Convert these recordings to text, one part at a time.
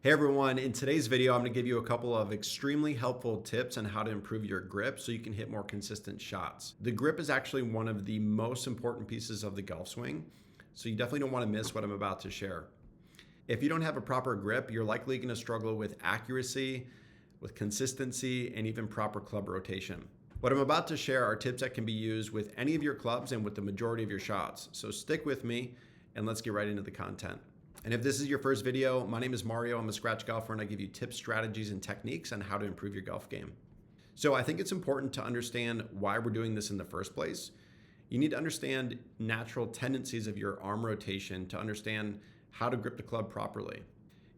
Hey everyone, in today's video, I'm going to give you a couple of extremely helpful tips on how to improve your grip so you can hit more consistent shots. The grip is actually one of the most important pieces of the golf swing, so you definitely don't want to miss what I'm about to share. If you don't have a proper grip, you're likely going to struggle with accuracy, with consistency, and even proper club rotation. What I'm about to share are tips that can be used with any of your clubs and with the majority of your shots. So stick with me and let's get right into the content. And if this is your first video, my name is Mario. I'm a scratch golfer and I give you tips, strategies, and techniques on how to improve your golf game. So I think it's important to understand why we're doing this in the first place. You need to understand natural tendencies of your arm rotation to understand how to grip the club properly.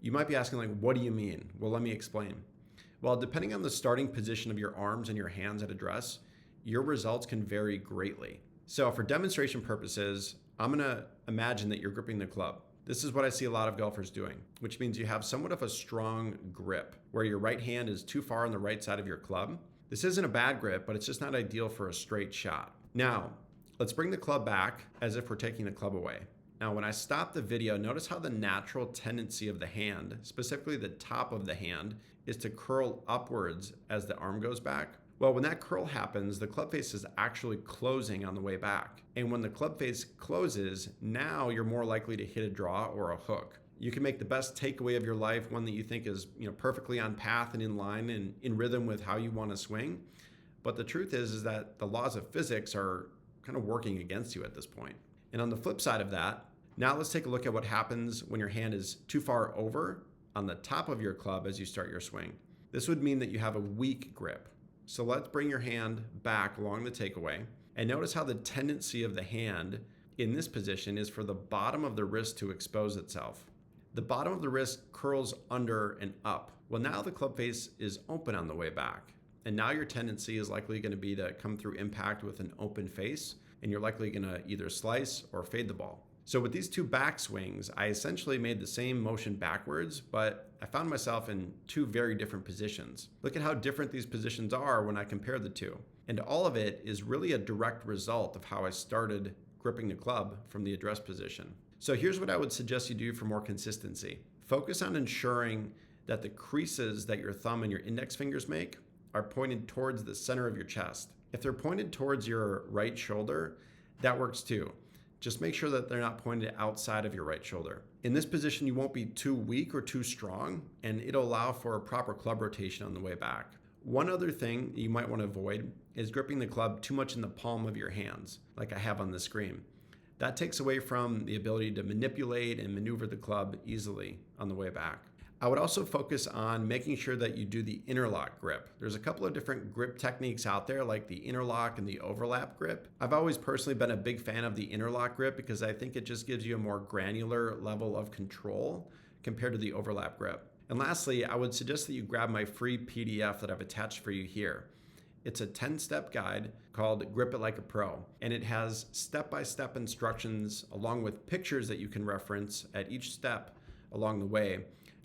You might be asking, like, what do you mean? Well, let me explain. Well, depending on the starting position of your arms and your hands at address, your results can vary greatly. So for demonstration purposes, I'm gonna imagine that you're gripping the club. This is what I see a lot of golfers doing, which means you have somewhat of a strong grip where your right hand is too far on the right side of your club. This isn't a bad grip, but it's just not ideal for a straight shot. Now, let's bring the club back as if we're taking the club away. Now, when I stop the video, notice how the natural tendency of the hand, specifically the top of the hand, is to curl upwards as the arm goes back. Well, when that curl happens, the club face is actually closing on the way back. And when the club face closes, now you're more likely to hit a draw or a hook. You can make the best takeaway of your life, one that you think is perfectly on path and in line and in rhythm with how you want to swing. But the truth is that the laws of physics are kind of working against you at this point. And on the flip side of that, now let's take a look at what happens when your hand is too far over on the top of your club as you start your swing. This would mean that you have a weak grip. So let's bring your hand back along the takeaway and notice how the tendency of the hand in this position is for the bottom of the wrist to expose itself. The bottom of the wrist curls under and up. Well, now the club face is open on the way back. And now your tendency is likely going to be to come through impact with an open face, and you're likely going to either slice or fade the ball. So with these two back swings, I essentially made the same motion backwards, but I found myself in two very different positions. Look at how different these positions are when I compare the two. And all of it is really a direct result of how I started gripping the club from the address position. So here's what I would suggest you do for more consistency. Focus on ensuring that the creases that your thumb and your index fingers make are pointed towards the center of your chest. If they're pointed towards your right shoulder, that works too. Just make sure that they're not pointed outside of your right shoulder. In this position, you won't be too weak or too strong, and it'll allow for a proper club rotation on the way back. One other thing you might want to avoid is gripping the club too much in the palm of your hands, like I have on the screen. That takes away from the ability to manipulate and maneuver the club easily on the way back. I would also focus on making sure that you do the interlock grip. There's a couple of different grip techniques out there, like the interlock and the overlap grip. I've always personally been a big fan of the interlock grip because I think it just gives you a more granular level of control compared to the overlap grip. And lastly, I would suggest that you grab my free PDF that I've attached for you here. It's a 10-step guide called Grip It Like a Pro, and it has step-by-step instructions along with pictures that you can reference at each step along the way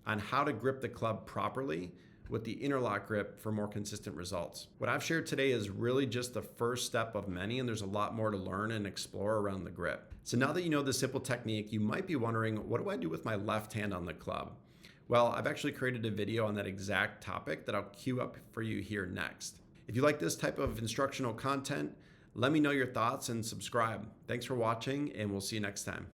on how to grip the club properly with the interlock grip for more consistent results. What I've shared today is really just the first step of many, and there's a lot more to learn and explore around the grip. So now that you know the simple technique, you might be wondering, what do I do with my left hand on the club? Well, I've actually created a video on that exact topic that I'll queue up for you here next. If you like this type of instructional content, let me know your thoughts and subscribe. Thanks for watching, and we'll see you next time.